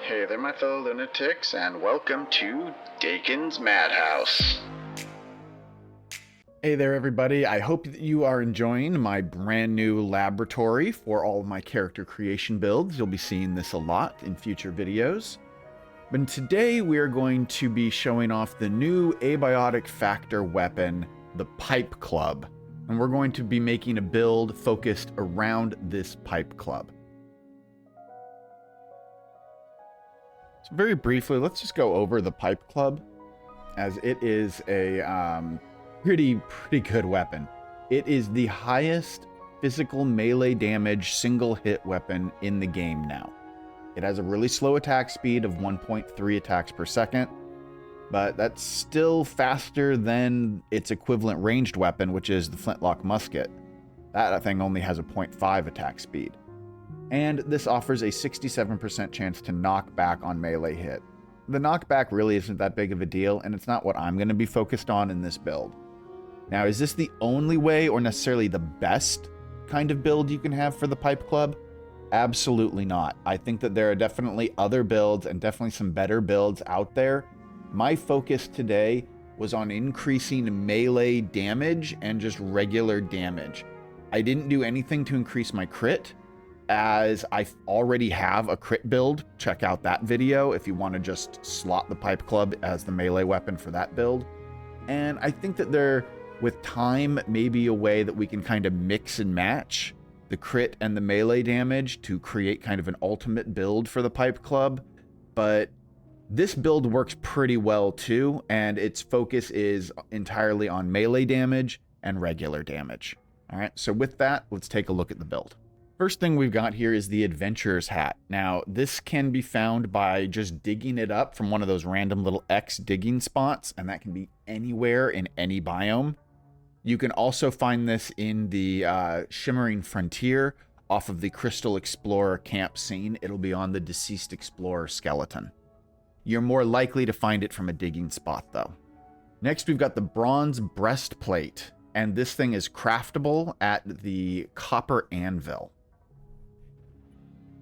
Hey there, my fellow lunatics, and welcome to Dakon's Madhouse. Hey there, everybody. I hope that you are enjoying my brand new laboratory for all of my character creation builds. You'll be seeing this a lot in future videos. But today we are going to be showing off the new abiotic factor weapon, the Pipe Club. And we're going to be making a build focused around this Pipe Club. So very briefly, let's just go over the Pipe Club, as it is a pretty good weapon. It is the highest physical melee damage single hit weapon in the game now. It has a really slow attack speed of 1.3 attacks per second, but that's still faster than its equivalent ranged weapon, which is the flintlock musket. That thing only has a 0.5 attack speed. And this offers a 67% chance to knock back on melee hit. The knockback really isn't that big of a deal, and it's not what I'm going to be focused on in this build. Now, is this the only way or necessarily the best kind of build you can have for the Pipe Club? Absolutely not. I think that there are definitely other builds and definitely some better builds out there. My focus today was on increasing melee damage and just regular damage. I didn't do anything to increase my crit, as I already have a crit build. Check out that video if you want to just slot the Pipe Club as the melee weapon for that build. And I think that there, with time, may be a way that we can kind of mix and match the crit and the melee damage to create kind of an ultimate build for the Pipe Club. But this build works pretty well too, and its focus is entirely on melee damage and regular damage. All right, so with that, let's take a look at the build. First thing we've got here is the Adventurer's Hat. Now, this can be found by just digging it up from one of those random little X digging spots, and that can be anywhere in any biome. You can also find this in the Shimmering Frontier off of the Crystal Explorer camp scene. It'll be on the Deceased Explorer skeleton. You're more likely to find it from a digging spot, though. Next, we've got the Bronze Breastplate, and this thing is craftable at the Copper Anvil.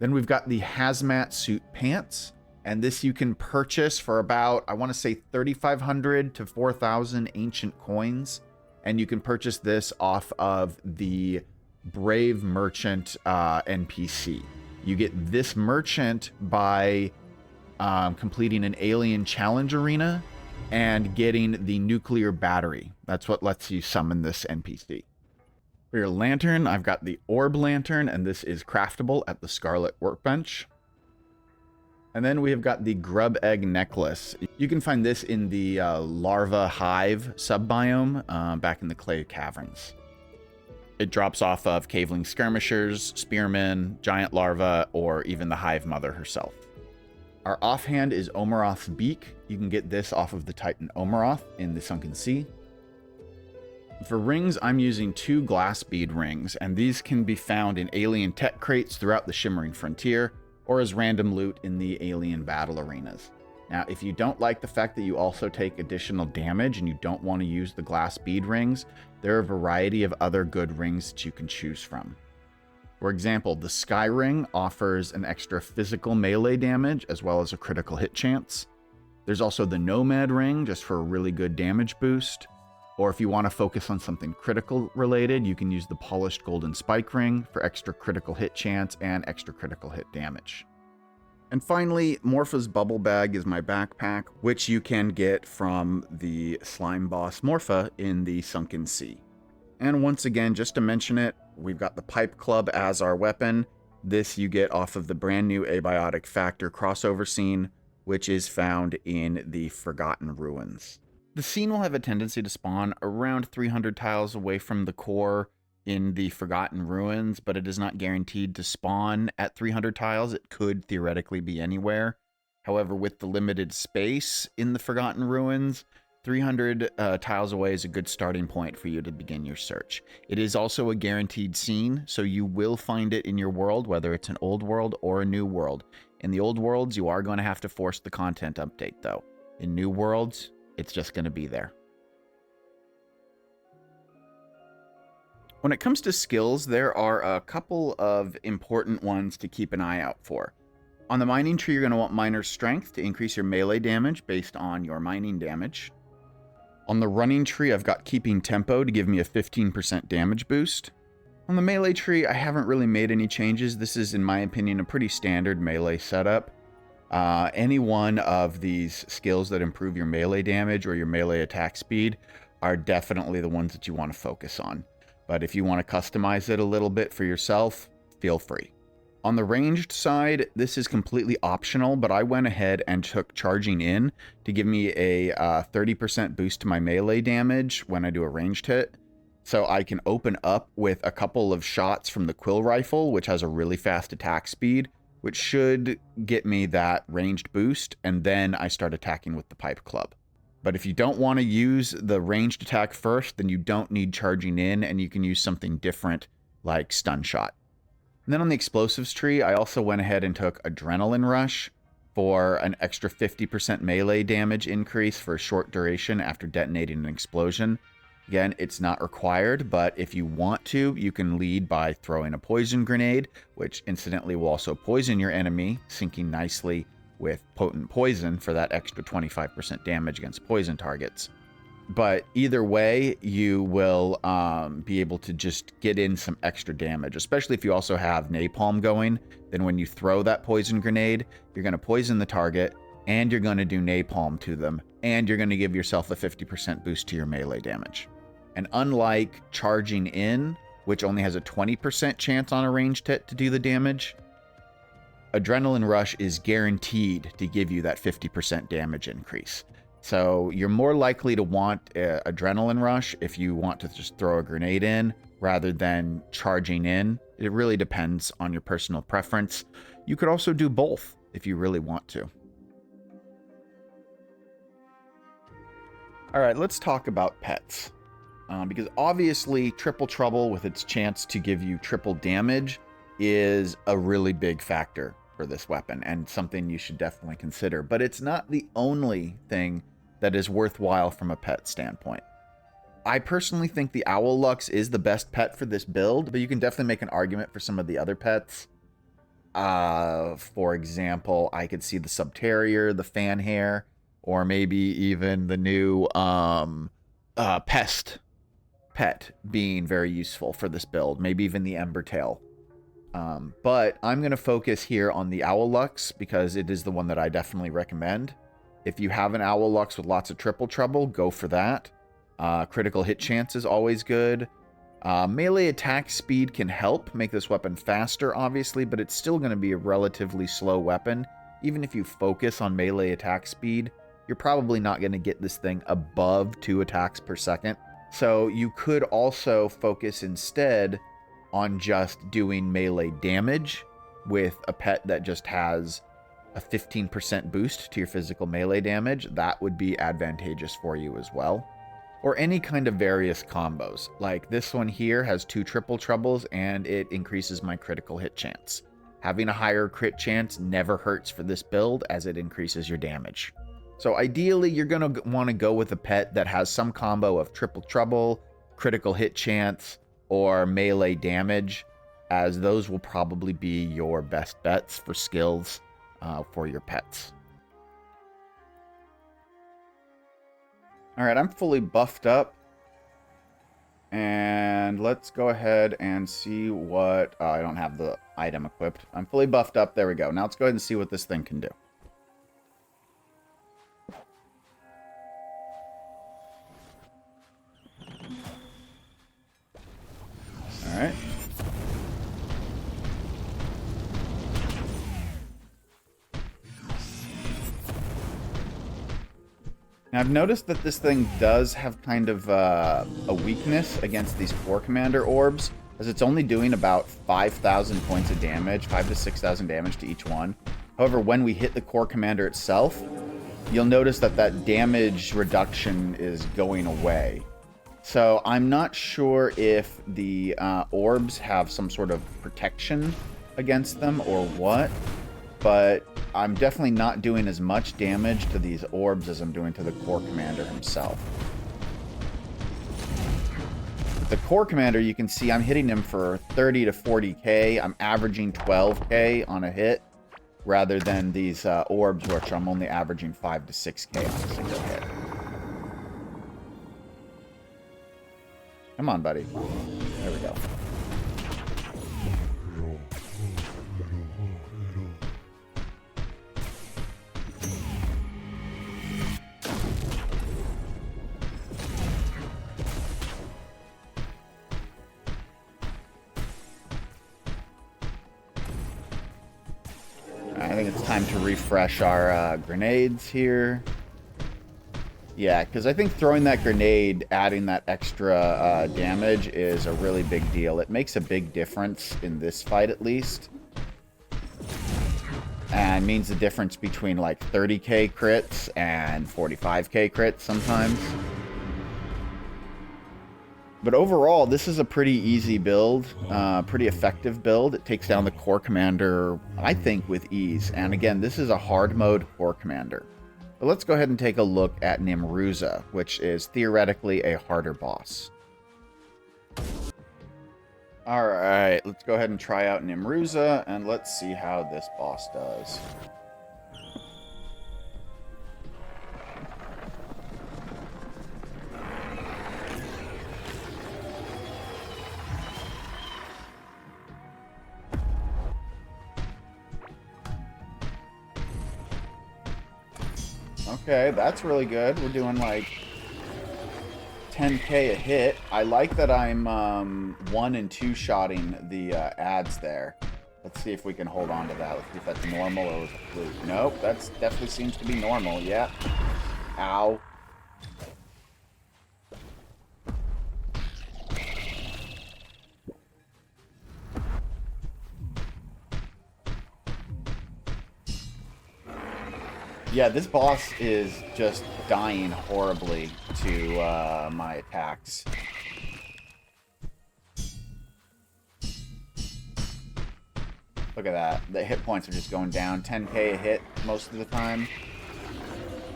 Then we've got the Hazmat Suit Pants, and this you can purchase for about, I want to say 3,500 to 4,000 ancient coins, and you can purchase this off of the Brave Merchant NPC. You get this merchant by completing an alien challenge arena and getting the nuclear battery. That's what lets you summon this NPC. For your lantern, I've got the Orb Lantern, and this is craftable at the Scarlet Workbench. And then we have got the Grub Egg Necklace. You can find this in the Larva Hive subbiome back in the Clay Caverns. It drops off of Caveling Skirmishers, Spearmen, Giant Larva, or even the Hive Mother herself. Our offhand is Omeroth's Beak. You can get this off of the Titan Omeroth in the Sunken Sea. For rings, I'm using 2 glass bead rings, and these can be found in alien tech crates throughout the Shimmering Frontier, or as random loot in the alien battle arenas. Now, if you don't like the fact that you also take additional damage and you don't want to use the glass bead rings, there are a variety of other good rings that you can choose from. For example, the Sky Ring offers an extra physical melee damage as well as a critical hit chance. There's also the Nomad Ring, just for a really good damage boost. Or if you want to focus on something critical related, you can use the Polished Golden Spike Ring for extra critical hit chance and extra critical hit damage. And finally, Morpha's Bubble Bag is my backpack, which you can get from the slime boss Morpha in the Sunken Sea. And once again, just to mention it, we've got the Pipe Club as our weapon. This you get off of the brand new Abiotic Factor crossover scene, which is found in the Forgotten Ruins. The scene will have a tendency to spawn around 300 tiles away from the core in the Forgotten Ruins, but it is not guaranteed to spawn at 300 tiles. It could theoretically be anywhere. However, with the limited space in the Forgotten Ruins, 300 tiles away is a good starting point for you to begin your search. It is also a guaranteed scene, so you will find it in your world, whether it's an old world or a new world. In the old worlds, you are going to have to force the content update, though. In new worlds, it's just going to be there. When it comes to skills, there are a couple of important ones to keep an eye out for. On the mining tree, you're going to want miner's strength to increase your melee damage based on your mining damage. On the running tree, I've got keeping tempo to give me a 15% damage boost. On the melee tree, I haven't really made any changes. This is, in my opinion, a pretty standard melee setup. Any one of these skills that improve your melee damage or your melee attack speed are definitely the ones that you want to focus on. But if you want to customize it a little bit for yourself, feel free. On the ranged side, this is completely optional, but I went ahead and took charging in to give me a 30% boost to my melee damage when I do a ranged hit. So I can open up with a couple of shots from the quill rifle, which has a really fast attack speed, which should get me that ranged boost, and then I start attacking with the pipe club. But if you don't want to use the ranged attack first, then you don't need charging in, and you can use something different like stun shot. And then on the explosives tree, I also went ahead and took Adrenaline Rush for an extra 50% melee damage increase for a short duration after detonating an explosion. Again, it's not required, but if you want to, you can lead by throwing a poison grenade, which incidentally will also poison your enemy, syncing nicely with potent poison for that extra 25% damage against poison targets. But either way, you will be able to just get in some extra damage, especially if you also have napalm going. Then when you throw that poison grenade, you're going to poison the target, and you're going to do napalm to them, and you're going to give yourself a 50% boost to your melee damage. And unlike charging in, which only has a 20% chance on a ranged hit to do the damage, Adrenaline Rush is guaranteed to give you that 50% damage increase. So you're more likely to want Adrenaline Rush if you want to just throw a grenade in rather than charging in. It really depends on your personal preference. You could also do both if you really want to. All right, let's talk about pets. Because obviously Triple Trouble with its chance to give you triple damage is a really big factor for this weapon and something you should definitely consider. But it's not the only thing that is worthwhile from a pet standpoint. I personally think the Owl Lux is the best pet for this build, but you can definitely make an argument for some of the other pets. For example, I could see the Subterrier, the Fanhair, or maybe even the new Pest pet being very useful for this build, maybe even the Embertail. But I'm going to focus here on the Owl Lux because it is the one that I definitely recommend. If you have an Owl Lux with lots of Triple Trouble, go for that. Critical hit chance is always good. Melee attack speed can help make this weapon faster, obviously, but it's still going to be a relatively slow weapon. Even if you focus on melee attack speed, you're probably not going to get this thing above 2 attacks per second. So you could also focus instead on just doing melee damage with a pet that just has a 15% boost to your physical melee damage. That would be advantageous for you as well. Or any kind of various combos. Like this one here has 2 Triple Troubles and it increases my critical hit chance. Having a higher crit chance never hurts for this build as it increases your damage. So ideally, you're going to want to go with a pet that has some combo of Triple Trouble, critical hit chance, or melee damage, as those will probably be your best bets for skills for your pets. All right, I'm fully buffed up. And let's go ahead and see what... I don't have the item equipped. I'm fully buffed up. There we go. Now let's go ahead and see what this thing can do. All right. Now I've noticed that this thing does have kind of a weakness against these Core Commander orbs, as it's only doing about 5,000 points of damage, 5,000 to 6,000 damage to each one. However, when we hit the Core Commander itself, you'll notice that that damage reduction is going away. So I'm not sure if the orbs have some sort of protection against them or what, but I'm definitely not doing as much damage to these orbs as I'm doing to the Core Commander himself. The Core Commander, you can see I'm hitting him for 30 to 40k. I'm averaging 12k on a hit, rather than these orbs, which I'm only averaging 5 to 6k on a single hit. Come on, buddy. There we go. I think it's time to refresh our grenades here. Yeah, because I think throwing that grenade, adding that extra damage is a really big deal. It makes a big difference in this fight, at least. And means the difference between like 30k crits and 45k crits sometimes. But overall, this is a pretty easy build, pretty effective build. It takes down the core commander, I think, with ease. And again, this is a hard mode core commander. But let's go ahead and take a look at Nimruza, which is theoretically a harder boss. Alright, let's go ahead and try out Nimruza, and let's see how this boss does. Okay, that's really good. We're doing like 10k a hit. I like that I'm 1 and 2 shotting the ads there. Let's see if we can hold on to that. Let's see if that's normal or was a fluke. Nope, that definitely seems to be normal. Yeah. Ow. Yeah, this boss is just dying horribly to my attacks. Look at that. The hit points are just going down. 10k a hit most of the time.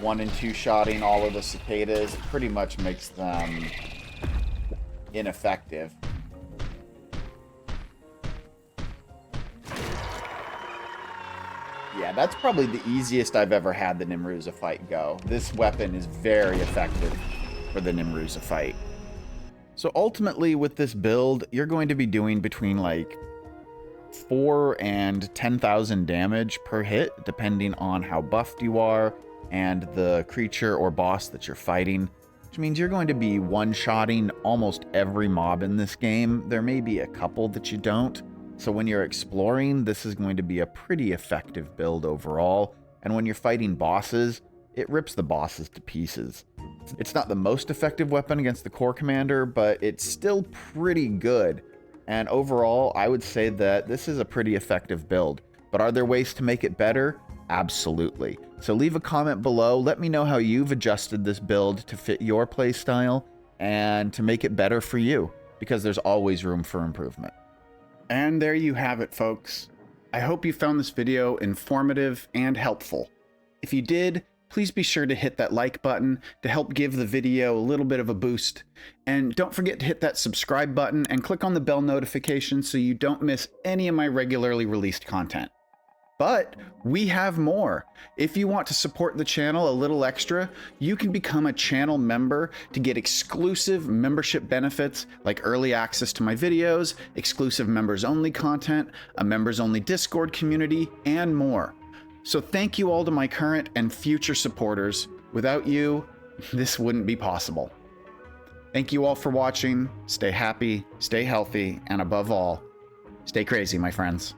1 and 2 shotting all of the cicadas pretty much makes them ineffective. Yeah, that's probably the easiest I've ever had the Nimruza fight go. This weapon is very effective for the Nimruza fight. So ultimately with this build, you're going to be doing between like 4 and 10,000 damage per hit, depending on how buffed you are and the creature or boss that you're fighting, which means you're going to be one-shotting almost every mob in this game. There may be a couple that you don't. So when you're exploring, this is going to be a pretty effective build overall. And when you're fighting bosses, it rips the bosses to pieces. It's not the most effective weapon against the core commander, but it's still pretty good. And overall, I would say that this is a pretty effective build. But are there ways to make it better? Absolutely. So leave a comment below. Let me know how you've adjusted this build to fit your playstyle and to make it better for you, because there's always room for improvement. And there you have it, folks. I hope you found this video informative and helpful. If you did, please be sure to hit that like button to help give the video a little bit of a boost. And don't forget to hit that subscribe button and click on the bell notification so you don't miss any of my regularly released content. But we have more. If you want to support the channel a little extra, you can become a channel member to get exclusive membership benefits like early access to my videos, exclusive members only content, a members only Discord community, and more. So thank you all to my current and future supporters. Without you, this wouldn't be possible. Thank you all for watching. Stay happy, stay healthy, and above all, stay crazy, my friends.